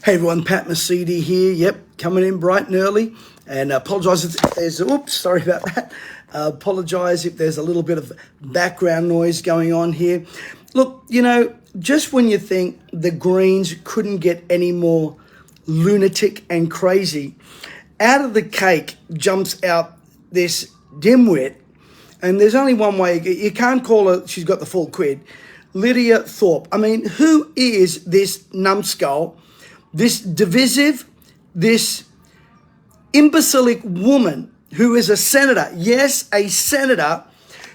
Hey everyone, Pat Mesiti here. Yep, coming in bright and early. And apologise if there's, sorry about that. Apologise if there's a little bit of background noise going on here. Look, just when you think the Greens couldn't get any more lunatic and crazy, out of the cake jumps out this dimwit. And there's only one way, you can't call her, she's got the full quid, Lydia Thorpe. I mean, who is this numbskull? This divisive, this imbecilic woman who is a senator, yes, a senator,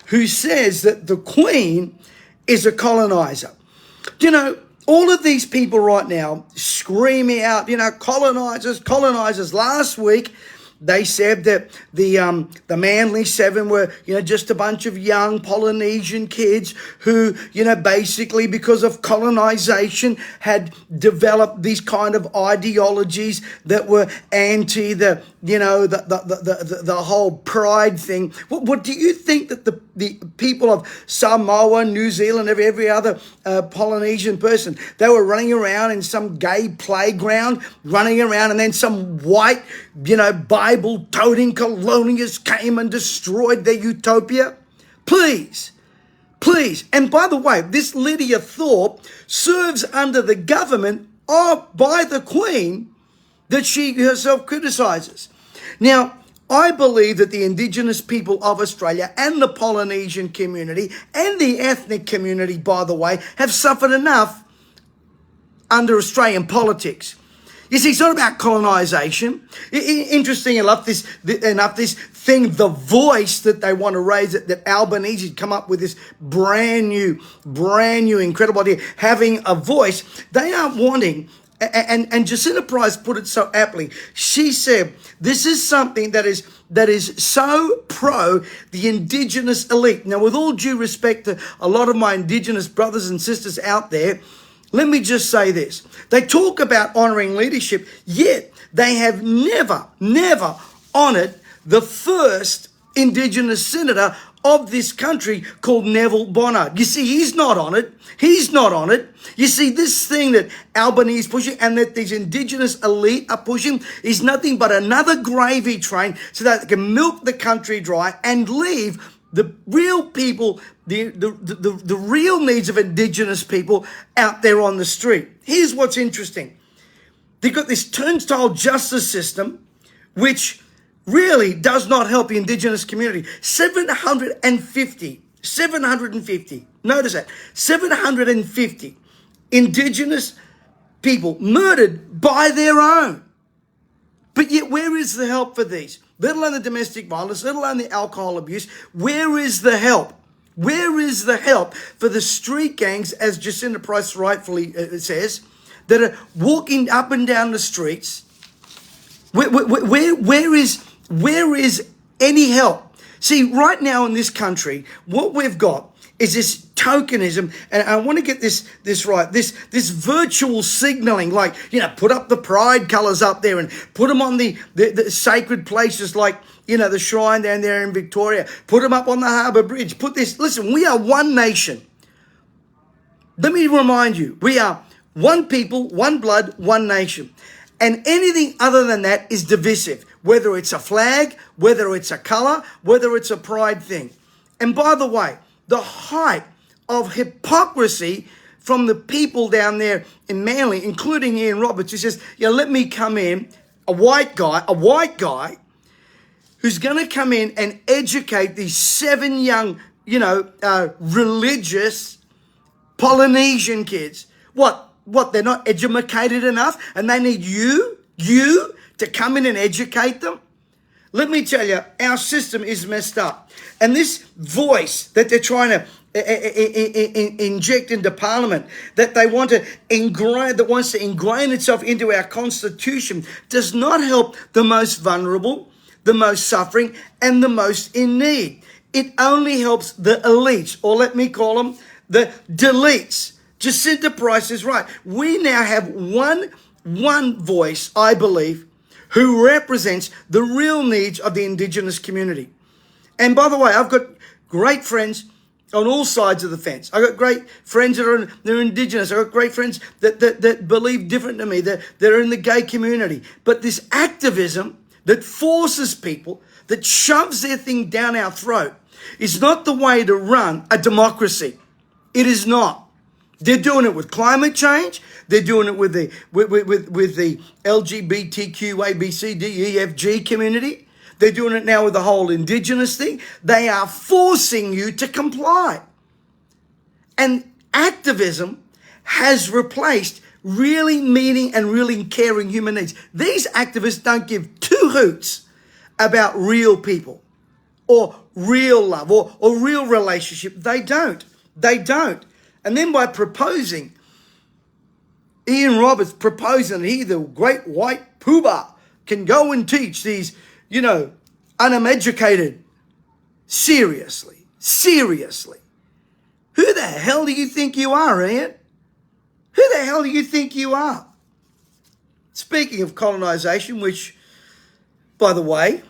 who says that the Queen is a colonizer. All of these people right now screaming out, colonizers, colonizers. Last week, they said that the Manly Seven were, just a bunch of young Polynesian kids who, basically because of colonization had developed these kind of ideologies that were anti the whole pride thing. What do you think that the people of Samoa, New Zealand, every other Polynesian person, they were running around in some gay playground, running around, and then some white, Bible-toting colonialists came and destroyed their utopia? Please. And by the way, this Lydia Thorpe serves under the government by the Queen that she herself criticises. Now, I believe that the Indigenous people of Australia and the Polynesian community and the ethnic community, by the way, have suffered enough under Australian politics. You see, it's not about colonisation. Interesting enough, this thing, the voice that they want to raise, that Albanese come up with this brand new, incredible idea, having a voice. They are wanting, and Jacinta Price put it so aptly. She said, this is something that is so pro the Indigenous elite. Now, with all due respect to a lot of my Indigenous brothers and sisters out there, let me just say this. They talk about honouring leadership, yet they have never honoured the first Indigenous senator of this country called Neville Bonner. You see, he's not honoured. You see, this thing that Albanese is pushing and that these Indigenous elite are pushing is nothing but another gravy train so that they can milk the country dry and leave the real people, the real needs of Indigenous people out there on the street. Here's what's interesting. They've got this turnstile justice system, which really does not help the Indigenous community. 750, notice that, 750 Indigenous people murdered by their own. But yet, where is the help for these? Let alone the domestic violence, let alone the alcohol abuse. Where is the help? Where is the help for the street gangs, as Jacinta Price rightfully says, that are walking up and down the streets? Where is any help? See, right now in this country, what we've got is this tokenism, and I want to get this right, this virtual signaling, like, put up the pride colours up there and put them on the sacred places like, the shrine down there in Victoria, put them up on the Harbour Bridge, put this, listen, we are one nation. Let me remind you, we are one people, one blood, one nation. And anything other than that is divisive, whether it's a flag, whether it's a colour, whether it's a pride thing. And by the way, the height of hypocrisy from the people down there in Manly, including Ian Roberts, who says, let me come in, a white guy who's going to come in and educate these 7 young, religious Polynesian kids. What, they're not educated enough and they need you to come in and educate them? Let me tell you, our system is messed up. And this voice that they're trying to inject into Parliament, that they want to ingrain, that wants to ingrain itself into our Constitution, does not help the most vulnerable, the most suffering, and the most in need. It only helps the elites, or let me call them the deletes. Jacinta Price is right. We now have one voice, I believe, who represents the real needs of the Indigenous community. And by the way, I've got great friends on all sides of the fence. I got great friends they're Indigenous. I got great friends that believe different to me, that are in the gay community. But this activism that forces people, that shoves their thing down our throat, is not the way to run a democracy. It is not. They're doing it with climate change. They're doing it with the LGBTQ ABCDEFG community. They're doing it now with the whole Indigenous thing. They are forcing you to comply. And activism has replaced really meeting and really caring human needs. These activists don't give two hoots about real people or real love or real relationship. They don't. They don't. And then by proposing, Ian Roberts proposing that he, the great white poobah, can go and teach these, uneducated. Seriously. Who the hell do you think you are, Ian? Who the hell do you think you are? Speaking of colonisation, which, by the way,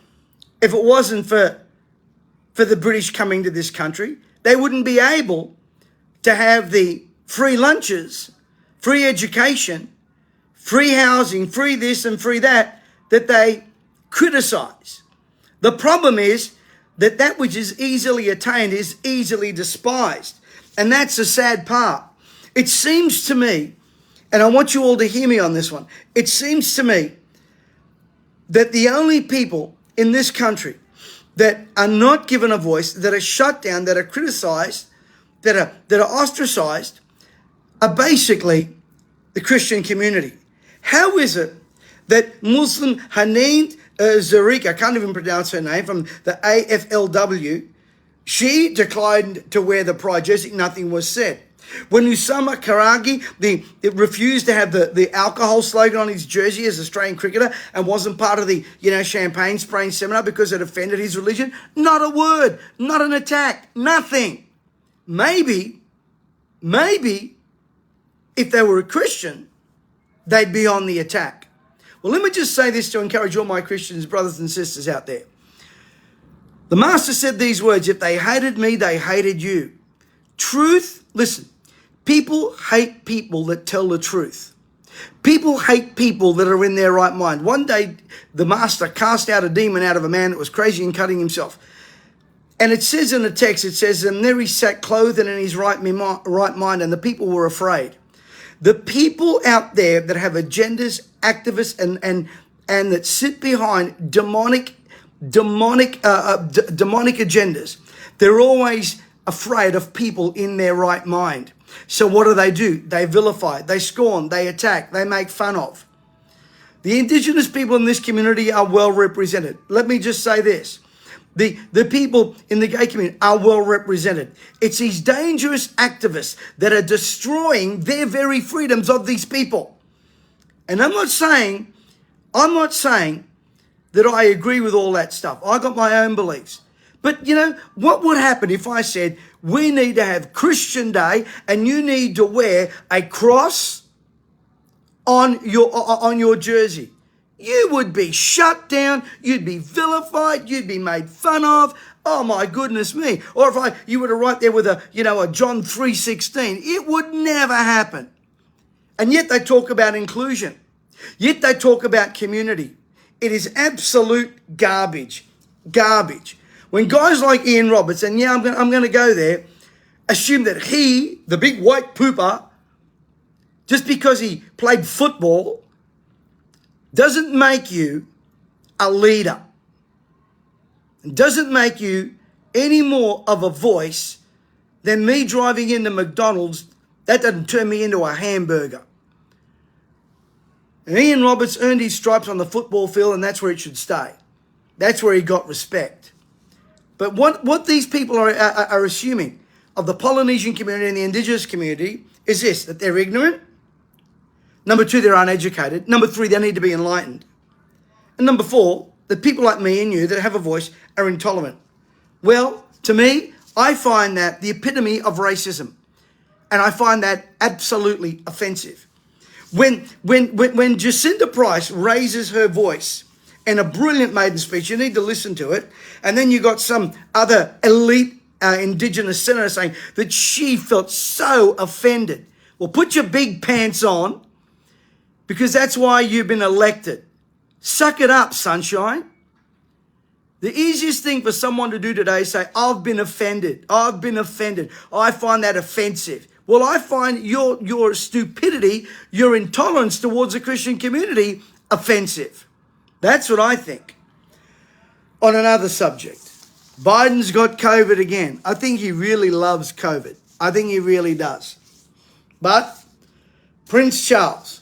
if it wasn't for the British coming to this country, they wouldn't be able to have the free lunches, free education, free housing, free this and free that they criticise. The problem is that which is easily attained is easily despised. And that's the sad part. It seems to me, and I want you all to hear me on this one, it seems to me that the only people in this country that are not given a voice, that are shut down, that are criticised, that are ostracised, are basically the Christian community. How is it that Muslim Haneen Zarek, I can't even pronounce her name, from the AFLW, she declined to wear the pride jersey, nothing was said. When Usama Karagi, it refused to have the alcohol slogan on his jersey as an Australian cricketer and wasn't part of the, champagne spraying seminar because it offended his religion, not a word, not an attack, nothing. Maybe, if they were a Christian, they'd be on the attack. Well, let me just say this to encourage all my Christians, brothers and sisters out there. The Master said these words, if they hated me, they hated you. Truth, listen, people hate people that tell the truth. People hate people that are in their right mind. One day, the Master cast out a demon out of a man that was crazy and cutting himself. And it says in the text, it says, and there he sat clothed and in his right mind, and the people were afraid. The people out there that have agendas, activists, and that sit behind demonic agendas, they're always afraid of people in their right mind. So what do? They vilify, they scorn, they attack, they make fun of. The Indigenous people in this community are well represented. Let me just say this. The people in the gay community are well represented. It's these dangerous activists that are destroying their very freedoms of these people. And I'm not saying that I agree with all that stuff. I got my own beliefs. But what would happen if I said, we need to have Christian Day and you need to wear a cross on your jersey? You would be shut down, you'd be vilified, you'd be made fun of. Oh my goodness me. Or if you were to write there with a John 3:16, it would never happen. And yet they talk about inclusion. Yet they talk about community. It is absolute garbage. Garbage. When guys like Ian Roberts, and I'm going to go there, assume that he, the big white pooper, just because he played football, doesn't make you a leader. It doesn't make you any more of a voice than me driving into McDonald's. That doesn't turn me into a hamburger. And Ian Roberts earned his stripes on the football field, and that's where it should stay. That's where he got respect. But what these people are assuming of the Polynesian community and the Indigenous community is this, that they're ignorant. Number 2, they're uneducated. Number 3, they need to be enlightened. And number 4, that people like me and you that have a voice are intolerant. Well, to me, I find that the epitome of racism. And I find that absolutely offensive. When Jacinda Price raises her voice in a brilliant maiden speech, you need to listen to it, and then you got some other elite our Indigenous senator, saying that she felt so offended. Well, put your big pants on, because that's why you've been elected. Suck it up, sunshine. The easiest thing for someone to do today is say, I've been offended. I've been offended. I find that offensive. Well, I find your stupidity, your intolerance towards the Christian community offensive. That's what I think. On another subject, Biden's got COVID again. I think he really loves COVID. I think he really does. But Prince Charles,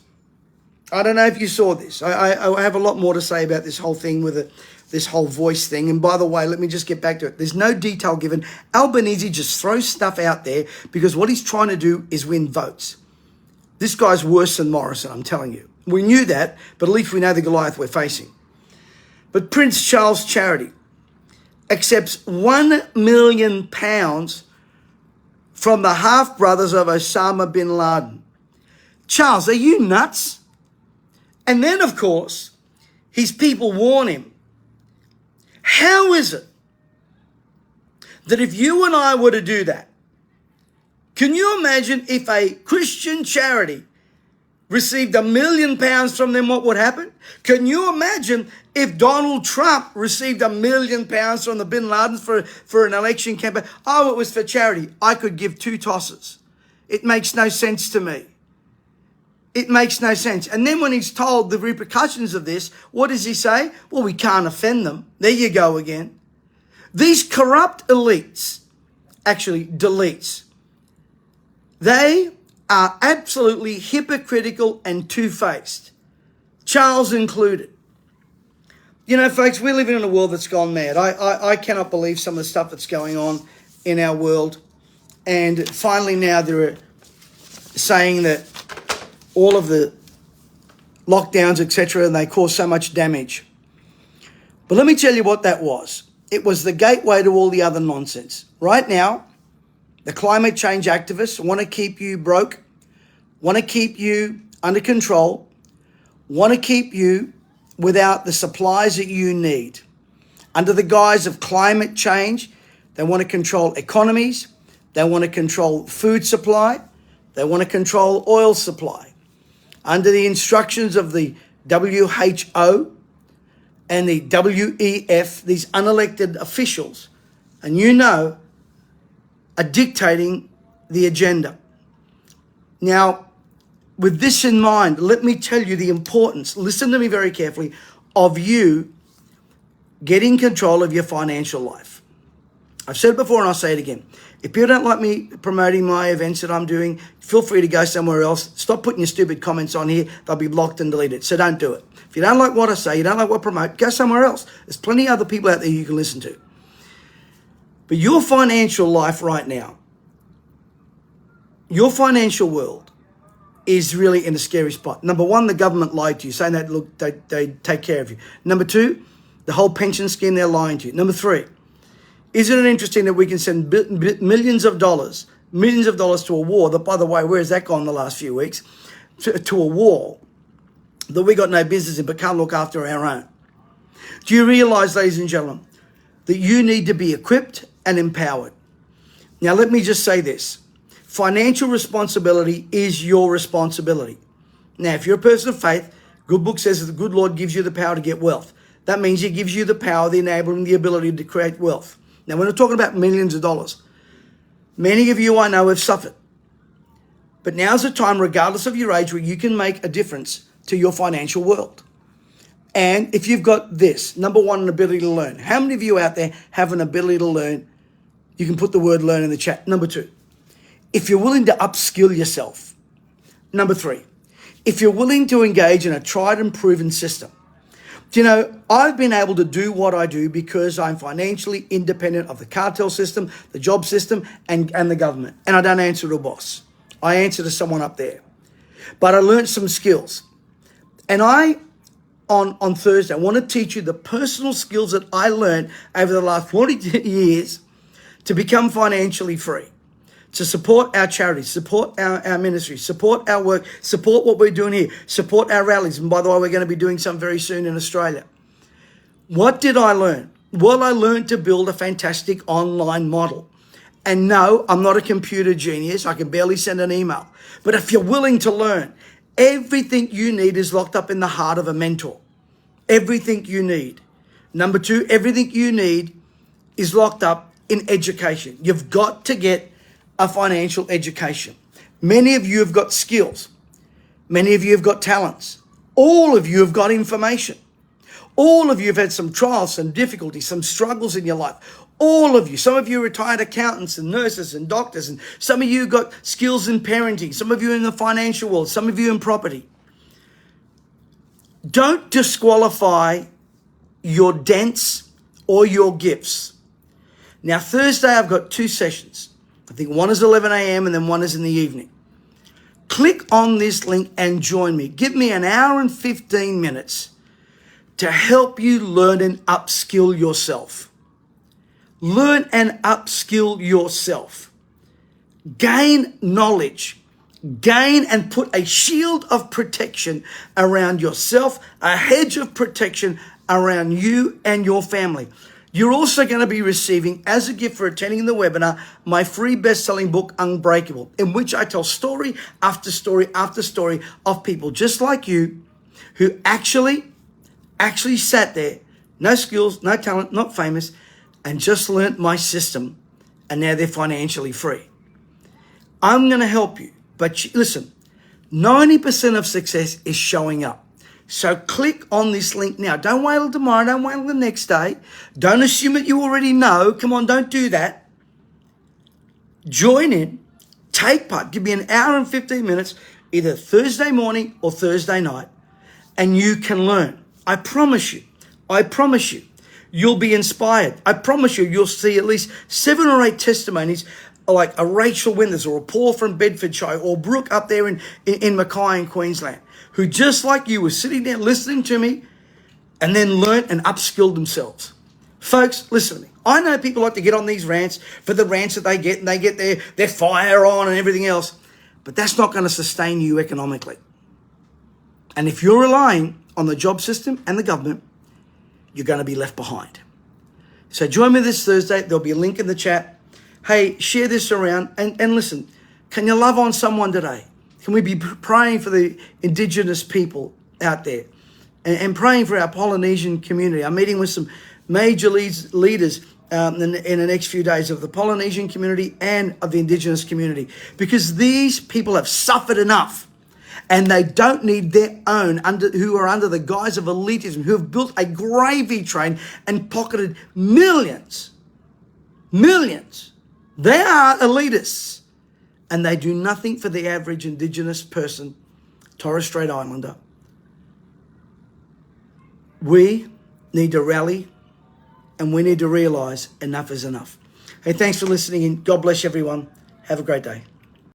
I don't know if you saw this. I have a lot more to say about this whole thing with this whole voice thing. And by the way, let me just get back to it. There's no detail given. Albanese just throws stuff out there because what he's trying to do is win votes. This guy's worse than Morrison, I'm telling you. We knew that, but at least we know the Goliath we're facing. But Prince Charles Charity accepts £1 million from the half-brothers of Osama bin Laden. Charles, are you nuts? And then, of course, his people warn him. How is it that if you and I were to do that, can you imagine if a Christian charity received £1 million from them, what would happen? Can you imagine if Donald Trump received £1 million from the bin Ladens for an election campaign? Oh, it was for charity. I could give 2 tosses. It makes no sense to me. It makes no sense. And then when he's told the repercussions of this, what does he say? Well, we can't offend them. There you go again. These corrupt elites, actually deletes, they are absolutely hypocritical and two-faced, Charles included. You know, folks, we're living in a world that's gone mad. I cannot believe some of the stuff that's going on in our world. And finally now they're saying that all of the lockdowns, etc., and they cause so much damage. But let me tell you what that was. It was the gateway to all the other nonsense. Right now, the climate change activists want to keep you broke, want to keep you under control, want to keep you without the supplies that you need. Under the guise of climate change, they want to control economies, they want to control food supply, they want to control oil supply. Under the instructions of the WHO and the WEF, these unelected officials, and you know, are dictating the agenda. Now, with this in mind, let me tell you the importance, listen to me very carefully, of you getting control of your financial life. I've said it before and I'll say it again. If people don't like me promoting my events that I'm doing, feel free to go somewhere else. Stop putting your stupid comments on here. They'll be blocked and deleted. So don't do it. If you don't like what I say, you don't like what I promote, go somewhere else. There's plenty of other people out there you can listen to. But your financial life right now, your financial world is really in a scary spot. Number one, the government lied to you, saying that, look, they take care of you. Number two, the whole pension scheme, they're lying to you. Number three, isn't it interesting that we can send millions of dollars to a war that, by the way, where has that gone the last few weeks? To a war that we got no business in but can't look after our own. Do you realize, ladies and gentlemen, that you need to be equipped and empowered? Now, let me just say this. Financial responsibility is your responsibility. Now, if you're a person of faith, good book says that the good Lord gives you the power to get wealth. That means he gives you the power, the enabling, the ability to create wealth. Now, we're not talking about millions of dollars. Many of you I know have suffered. But now's the time, regardless of your age, where you can make a difference to your financial world. And if you've got this, number one, an ability to learn. How many of you out there have an ability to learn? You can put the word learn in the chat. Number two, if you're willing to upskill yourself. Number three, if you're willing to engage in a tried and proven system. Do you know, I've been able to do what I do because I'm financially independent of the cartel system, the job system, and the government. And I don't answer to a boss. I answer to someone up there. But I learned some skills. And on Thursday, I want to teach you the personal skills that I learned over the last 40 years to become financially free, to support our charities, support our ministry, support our work, support what we're doing here, support our rallies. And by the way, we're going to be doing some very soon in Australia. What did I learn? Well, I learned to build a fantastic online model. And no, I'm not a computer genius. I can barely send an email. But if you're willing to learn, everything you need is locked up in the heart of a mentor. Everything you need. Number two, everything you need is locked up in education. You've got to get a financial education. Many of you have got skills. Many of you have got talents. All of you have got information. All of you have had some trials, some difficulties, some struggles in your life. All of you. Some of you are retired accountants and nurses and doctors, and some of you got skills in parenting. Some of you in the financial world. Some of you in property. Don't disqualify your dents or your gifts. Now, Thursday, I've got 2 sessions. I think one is 11 a.m. and then one is in the evening. Click on this link and join me. Give me an hour and 15 minutes to help you learn and upskill yourself. Learn and upskill yourself. Gain knowledge. Gain and put a shield of protection around yourself, a hedge of protection around you and your family. You're also going to be receiving, as a gift for attending the webinar, my free best-selling book, Unbreakable, in which I tell story after story after story of people just like you who actually sat there, no skills, no talent, not famous, and just learnt my system, and now they're financially free. I'm going to help you. But listen, 90% of success is showing up. So click on this link now. Don't wait till tomorrow. Don't wait till the next day. Don't assume that you already know. Come on, don't do that. Join in. Take part. Give me an hour and 15 minutes, either Thursday morning or Thursday night, and you can learn. I promise you. I promise you. You'll be inspired. I promise you, you'll see at least 7 or 8 testimonies like a Rachel Winters or a Paul from Bedfordshire or Brooke up there in Mackay in Queensland, who just like you were sitting there listening to me and then learnt and upskilled themselves. Folks, listen to me. I know people like to get on these rants for the rants that they get, and they get their fire on and everything else, but that's not going to sustain you economically. And if you're relying on the job system and the government, you're going to be left behind. So join me this Thursday. There'll be a link in the chat. Hey, share this around and listen, can you love on someone today? Can we be praying for the Indigenous people out there and praying for our Polynesian community? I'm meeting with some major leaders in the next few days of the Polynesian community and of the Indigenous community, because these people have suffered enough and they don't need their own who are under the guise of elitism, who have built a gravy train and pocketed millions. They are elitists, and they do nothing for the average Indigenous person, Torres Strait Islander. We need to rally, and we need to realize enough is enough. Hey, thanks for listening in. God bless everyone. Have a great day.